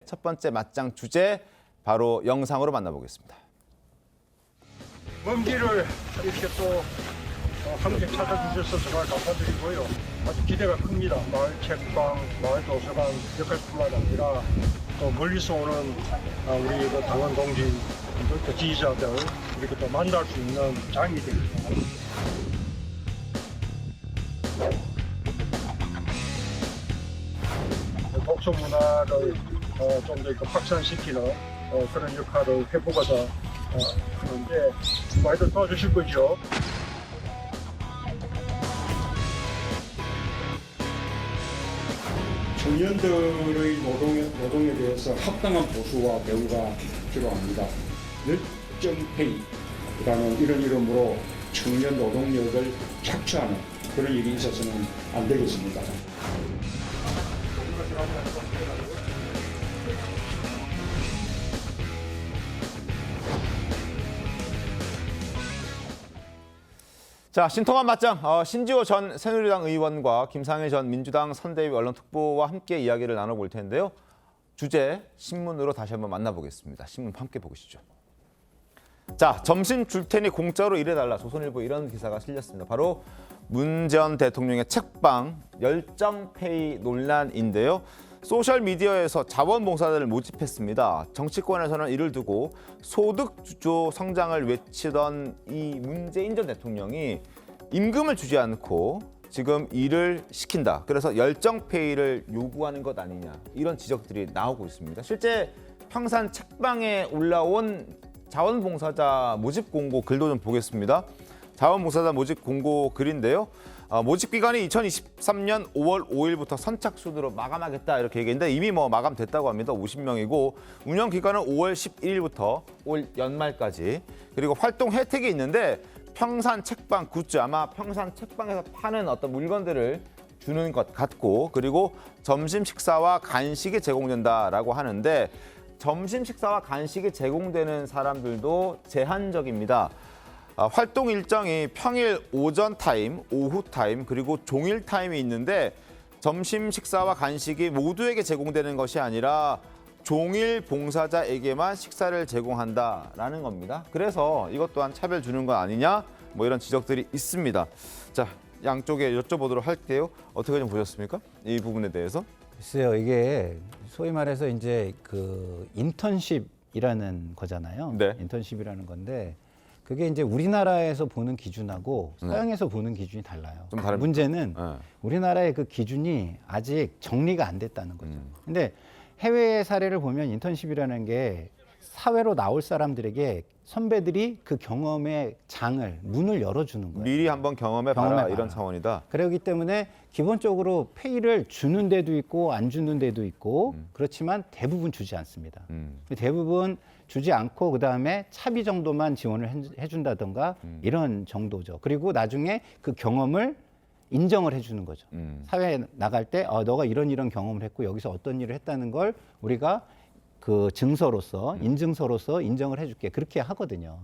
첫 번째 맞짱 주제 바로 영상으로 만나보겠습니다. 먼 길을 이렇게 또 함께 찾아주셔서 정말 감사드리고요. 아주 기대가 큽니다. 마을 책방, 마을 도서관 역할뿐만 아니라 또 멀리서 오는 우리 그 당원 동지, 또 지지자들 이렇게 또 만날 수 있는 장이 됩니다. 독서 문화를 좀 더 확산시키는 그런 역할을 해보고자 하는데 많이들 도와주실 거죠? 청년들의 노동에 대해서 합당한 보수와 대우가 필요합니다. 열정페이, 그다음에 이런 이름으로 청년 노동력을 착취하는 그런 일이 있어서는 안 되겠습니다. 자, 신통한 맞짱. 신지호 전 새누리당 의원과 김상일 전 민주당 선대위 언론특보와 함께 이야기를 나눠볼 텐데요. 주제 신문으로 다시 한번 만나보겠습니다. 신문 함께 보시죠. 자, 점심 줄 테니 공짜로 일해달라. 조선일보 이런 기사가 실렸습니다. 바로 문 전 대통령의 책방 열정페이 논란인데요. 소셜미디어에서 자원봉사자를 모집했습니다. 정치권에서는 이를 두고 소득주도 성장을 외치던 이 문재인 전 대통령이 임금을 주지 않고 지금 일을 시킨다. 그래서 열정페이를 요구하는 것 아니냐. 이런 지적들이 나오고 있습니다. 실제 평산 책방에 올라온 자원봉사자 모집 공고 글도 좀 보겠습니다. 자원봉사자 모집 공고 글인데요. 모집 기간이 2023년 5월 5일부터 선착순으로 마감하겠다 이렇게 얘기했는데 이미 마감됐다고 합니다. 50명이고 운영 기간은 5월 11일부터 올 연말까지. 그리고 활동 혜택이 있는데 평산 책방 굿즈, 아마 평산 책방에서 파는 어떤 물건들을 주는 것 같고, 그리고 점심 식사와 간식이 제공된다라고 하는데 점심 식사와 간식이 제공되는 사람들도 제한적입니다. 활동 일정이 평일 오전 타임, 오후 타임, 그리고 종일 타임이 있는데 점심 식사와 간식이 모두에게 제공되는 것이 아니라 종일 봉사자에게만 식사를 제공한다라는 겁니다. 그래서 이것 또한 차별 주는 거 아니냐? 이런 지적들이 있습니다. 자, 양쪽에 여쭤보도록 할게요. 어떻게 좀 보셨습니까? 이 부분에 대해서? 글쎄요, 이게 소위 말해서 이제 그 인턴십이라는 거잖아요. 네. 인턴십이라는 건데 그게 이제 우리나라에서 보는 기준하고 서양에서 보는 기준이 달라요. 좀 다른 문제는 네. 우리나라의 그 기준이 아직 정리가 안 됐다는 거죠. 근데 해외 사례를 보면 인턴십이라는 게 사회로 나올 사람들에게 선배들이 그 경험의 문을 열어주는 거예요. 미리 한번 경험해봐라 이런 차원이다. 그렇기 때문에 기본적으로 페이를 주는 데도 있고 안 주는 데도 있고 그렇지만 대부분 주지 않습니다. 대부분 주지 않고 그다음에 차비 정도만 지원을 해준다던가 이런 정도죠. 그리고 나중에 그 경험을 인정을 해주는 거죠. 사회에 나갈 때 너가 이런 경험을 했고 여기서 어떤 일을 했다는 걸 우리가 그 증서로서 인증서로서 인정을 해줄게 그렇게 하거든요.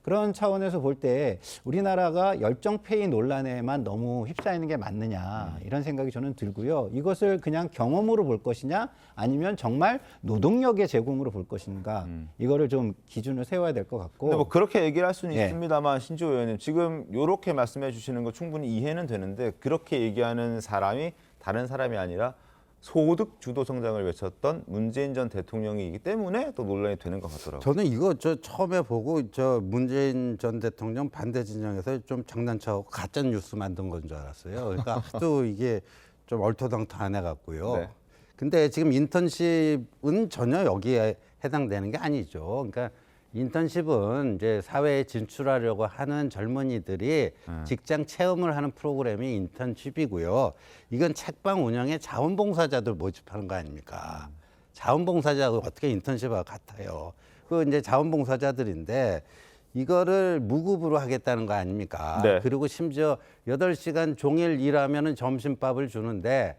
그런 차원에서 볼 때 우리나라가 열정페이 논란에만 너무 휩싸이는 게 맞느냐 이런 생각이 저는 들고요. 이것을 그냥 경험으로 볼 것이냐 아니면 정말 노동력의 제공으로 볼 것인가 이거를 좀 기준을 세워야 될 것 같고. 근데 그렇게 얘기를 할 수는 예. 있습니다만 신지호 의원님 지금 이렇게 말씀해 주시는 거 충분히 이해는 되는데 그렇게 얘기하는 사람이 다른 사람이 아니라 소득 주도 성장을 외쳤던 문재인 전 대통령이기 때문에 또 논란이 되는 것 같더라고요. 저는 이거 처음에 보고 문재인 전 대통령 반대 진영에서 좀 장난쳐갖고 가짜 뉴스 만든 건 줄 알았어요. 그러니까 하도 이게 좀 얼토당토 해갖고요. 네. 근데 지금 인턴십은 전혀 여기에 해당되는 게 아니죠. 그러니까 인턴십은 이제 사회에 진출하려고 하는 젊은이들이 직장 체험을 하는 프로그램이 인턴십이고요. 이건 책방 운영에 자원봉사자들 모집하는 거 아닙니까? 자원봉사자가 어떻게 인턴십하고 같아요. 그 이제 자원봉사자들인데 이거를 무급으로 하겠다는 거 아닙니까? 네. 그리고 심지어 8시간 종일 일하면은 점심밥을 주는데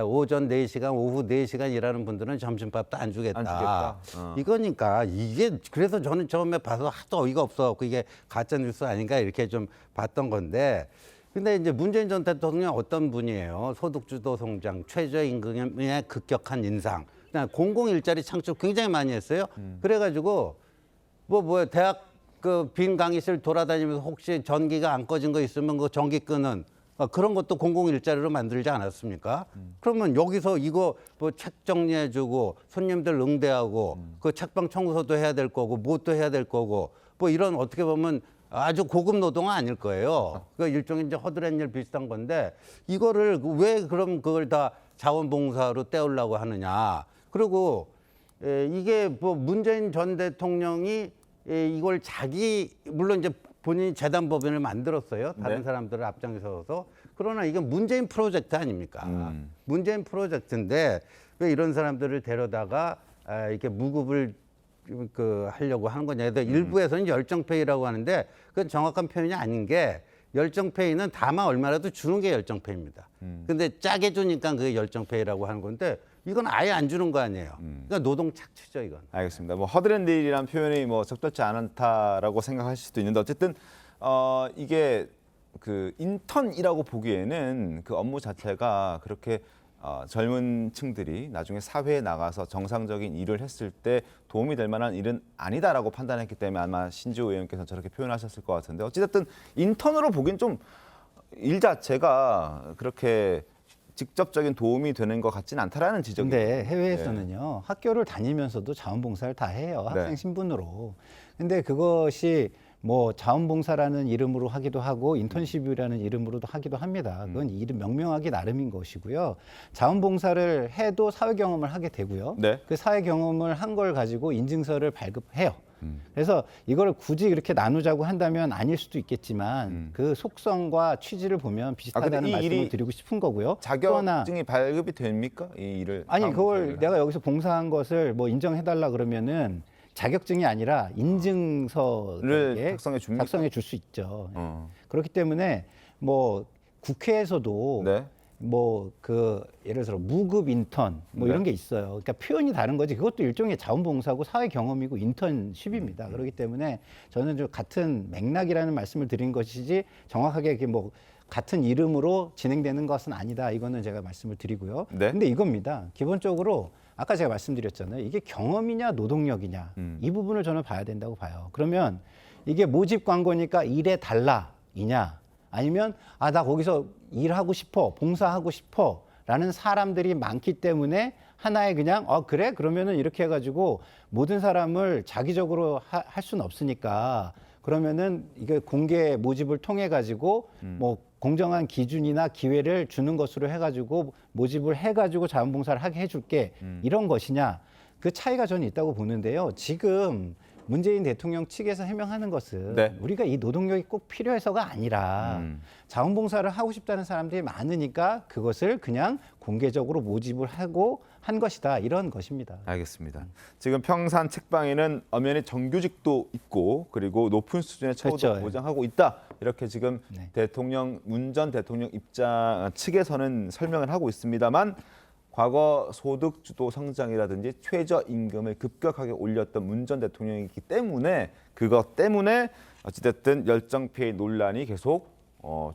오전 4시간, 오후 4시간 일하는 분들은 점심밥도 안 주겠다. 안 주겠다. 이거니까 이게 그래서 저는 처음에 봐서 하도 어이가 없어갖고 이게 가짜 뉴스 아닌가 이렇게 좀 봤던 건데 근데 이제 문재인 전 대통령 어떤 분이에요? 소득주도 성장, 최저임금의 급격한 인상, 그다음 공공 일자리 창출 굉장히 많이 했어요. 그래가지고 뭐야 대학 그 빈 강의실 돌아다니면서 혹시 전기가 안 꺼진 거 있으면 그 전기 끄는 그런 것도 공공 일자리로 만들지 않았습니까? 그러면 여기서 이거 뭐 책 정리해주고 손님들 응대하고 그 책방 청소도 해야 될 거고 뭣도 해야 될 거고 뭐 이런 어떻게 보면 아주 고급 노동은 아닐 거예요. 그 일종의 이제 허드렛 일 비슷한 건데 이거를 왜 그럼 그걸 다 자원봉사로 떼우려고 하느냐? 그리고 이게 뭐 문재인 전 대통령이 이걸 물론 이제 본인이 재단법인을 만들었어요. 다른 네. 사람들을 앞장서서. 그러나 이건 문재인 프로젝트 아닙니까? 문재인 프로젝트인데 왜 이런 사람들을 데려다가 이렇게 무급을 하려고 하는 거냐. 일부에서는 열정페이라고 하는데 그건 정확한 표현이 아닌 게 열정페이는 다만 얼마라도 주는 게 열정페이입니다. 근데 짜게 주니까 그게 열정페이라고 하는 건데 이건 아예 안 주는 거 아니에요. 그러니까 노동 착취죠, 이건. 알겠습니다. 뭐 허드렛 일이라는 표현이 뭐 적절치 않다라고 생각하실 수도 있는데 어쨌든 이게 그 인턴이라고 보기에는 그 업무 자체가 그렇게 젊은 층들이 나중에 사회에 나가서 정상적인 일을 했을 때 도움이 될 만한 일은 아니다라고 판단했기 때문에 아마 신지호 의원께서 저렇게 표현하셨을 것 같은데 어찌됐든 인턴으로 보기엔 좀 일 자체가 그렇게 직접적인 도움이 되는 것 같지는 않다라는 지적이. 근데 해외에서는요 학교를 다니면서도 자원봉사를 다 해요 학생 네. 신분으로. 근데 그것이 뭐 자원봉사라는 이름으로 하기도 하고 인턴십이라는 이름으로도 하기도 합니다. 그건 이름 명명하기 나름인 것이고요. 자원봉사를 해도 사회 경험을 하게 되고요. 네. 그 사회 경험을 한 걸 가지고 인증서를 발급해요. 그래서 이걸 굳이 이렇게 나누자고 한다면 아닐 수도 있겠지만 그 속성과 취지를 보면 비슷하다는 이 말씀을 일이 드리고 싶은 거고요. 또 하나 자격증이 발급이 됩니까? 이 일을. 아니 그걸 자원봉사를 내가 여기서 봉사한 것을 뭐 인정해달라 그러면은 자격증이 아니라 인증서를 를 작성해 줍니까? 작성해 줄 수 있죠. 어. 그렇기 때문에 뭐 국회에서도 네. 뭐 그 예를 들어 무급 인턴 뭐 네. 이런 게 있어요. 그러니까 표현이 다른 거지. 그것도 일종의 자원봉사고 사회 경험이고 인턴십입니다. 그렇기 때문에 저는 좀 같은 맥락이라는 말씀을 드린 것이지 정확하게 이렇게 뭐 같은 이름으로 진행되는 것은 아니다. 이거는 제가 말씀을 드리고요. 네. 근데 이겁니다. 기본적으로 아까 제가 말씀드렸잖아요. 이게 경험이냐 노동력이냐 이 부분을 저는 봐야 된다고 봐요. 그러면 이게 모집 광고니까 일해 달라이냐 아니면 나 거기서 일하고 싶어 봉사하고 싶어라는 사람들이 많기 때문에 하나의 그냥 그래 그러면은 이렇게 해가지고 모든 사람을 자기적으로 할 수는 없으니까 그러면은 이게 공개 모집을 통해 가지고 뭐 공정한 기준이나 기회를 주는 것으로 해가지고 모집을 해가지고 자원봉사를 하게 해줄게 이런 것이냐 그 차이가 저는 있다고 보는데요. 지금 문재인 대통령 측에서 해명하는 것은 네. 우리가 이 노동력이 꼭 필요해서가 아니라 자원봉사를 하고 싶다는 사람들이 많으니까 그것을 그냥 공개적으로 모집을 하고 한 것이다 이런 것입니다. 알겠습니다. 지금 평산 책방에는 엄연히 정규직도 있고 그리고 높은 수준의 처우도 그렇죠. 보장하고 있다. 이렇게 지금 네. 문 전 대통령 입장 측에서는 설명을 하고 있습니다만 과거 소득주도 성장이라든지 최저임금을 급격하게 올렸던 문 전 대통령이기 때문에 그것 때문에 어찌됐든 열정페이 논란이 계속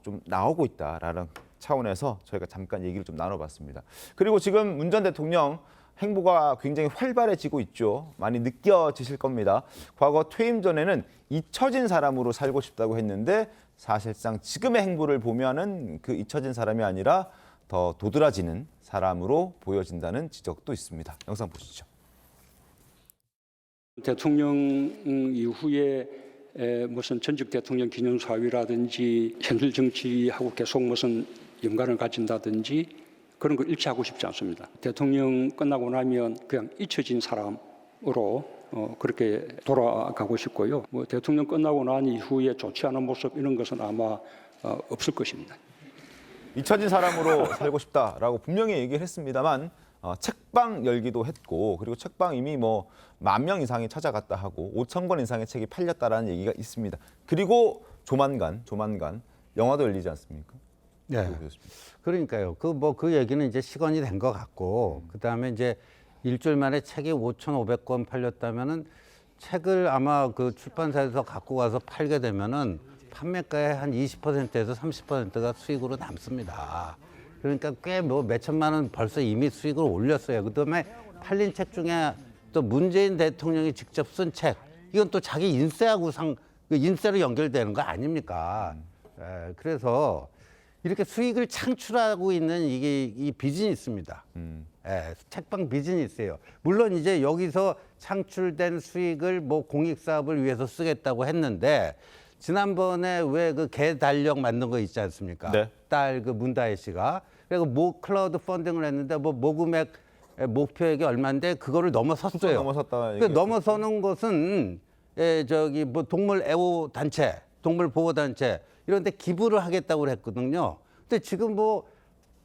좀 나오고 있다라는 차원에서 저희가 잠깐 얘기를 좀 나눠봤습니다. 그리고 지금 문 전 대통령 행보가 굉장히 활발해지고 있죠. 많이 느껴지실 겁니다. 과거 퇴임 전에는 잊혀진 사람으로 살고 싶다고 했는데 사실상 지금의 행보를 보면은 그 잊혀진 사람이 아니라 더 도드라지는 사람으로 보여진다는 지적도 있습니다. 영상 보시죠. 대통령 이후에 무슨 전직 대통령 기념사위라든지 현실 정치하고 계속 무슨 연관을 가진다든지 그런 걸 일치하고 싶지 않습니다. 대통령 끝나고 나면 그냥 잊혀진 사람으로 그렇게 돌아가고 싶고요. 뭐 대통령 끝나고 난 이후에 좋지 않은 모습 이런 것은 아마 없을 것입니다. 잊혀진 사람으로 살고 싶다라고 분명히 얘기를 했습니다만 책방 열기도 했고 그리고 책방 이미 뭐 10,000명 이상이 찾아갔다 하고 5,000권 이상의 책이 팔렸다라는 얘기가 있습니다. 그리고 조만간 영화도 열리지 않습니까? 네. 그러니까요. 그 얘기는 이제 시건이 된 것 같고 그다음에 이제 일주일 만에 책이 5,500권 팔렸다면은 책을 아마 그 출판사에서 갖고 가서 팔게 되면은 판매가의 한 20%에서 30%가 수익으로 남습니다. 그러니까 꽤 뭐 몇천만 원 벌써 이미 수익을 올렸어요. 그다음에 팔린 책 중에 또 문재인 대통령이 직접 쓴 책, 이건 또 자기 인쇄하고 인쇄로 연결되는 거 아닙니까? 그래서 이렇게 수익을 창출하고 있는 이게 이 비즈니스입니다. 책방 비즈니스예요. 물론 이제 여기서 창출된 수익을 뭐 공익 사업을 위해서 쓰겠다고 했는데 지난번에 왜 그 개 달력 만든 거 있지 않습니까? 네. 딸 그 문다혜 씨가 그리고 클라우드 펀딩을 했는데 뭐 모금액 목표액이 얼마인데 그거를 넘어섰어요. 넘어섰다. 그 넘어서는 것은 저기 뭐 동물 애호 단체, 동물 보호 단체 이런 데 기부를 하겠다고 했거든요. 근데 지금 뭐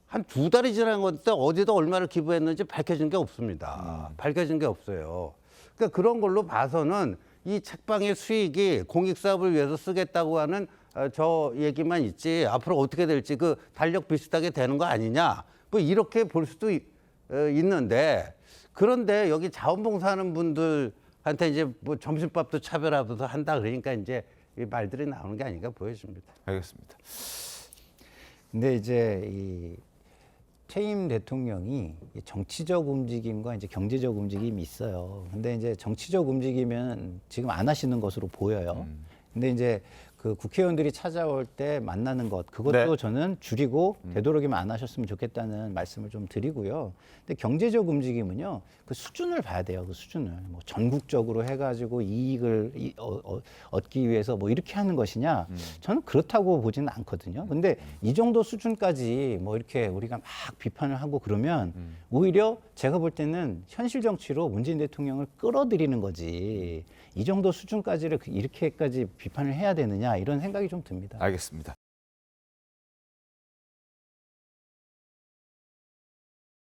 한 2달이 지난 건데 어디다 얼마를 기부했는지 밝혀진 게 없습니다. 밝혀진 게 없어요. 그러니까 그런 걸로 봐서는 이 책방의 수익이 공익 사업을 위해서 쓰겠다고 하는 저 얘기만 있지 앞으로 어떻게 될지 그 달력 비슷하게 되는 거 아니냐 뭐 이렇게 볼 수도 있는데 그런데 여기 자원봉사하는 분들한테 이제 뭐 점심밥도 차별하면서 한다 그러니까 이제 이 말들이 나오는 게 아닌가 보여집니다. 알겠습니다. 근데 이제 이 퇴임 대통령이 정치적 움직임과 이제 경제적 움직임이 있어요. 근데 이제 정치적 움직임은 지금 안 하시는 것으로 보여요. 근데 이제 그 국회의원들이 찾아올 때 만나는 것 그것도 네. 저는 줄이고 되도록이면 안 하셨으면 좋겠다는 말씀을 좀 드리고요. 근데 경제적 움직임은요 그 수준을 봐야 돼요. 그 수준을 뭐 전국적으로 해가지고 이익을 얻기 위해서 뭐 이렇게 하는 것이냐 저는 그렇다고 보지는 않거든요. 근데 이 정도 수준까지 뭐 이렇게 우리가 막 비판을 하고 그러면 오히려 제가 볼 때는 현실 정치로 문재인 대통령을 끌어들이는 거지 이 정도 수준까지를 이렇게까지 비판을 해야 되느냐 이런 생각이 좀 듭니다. 알겠습니다.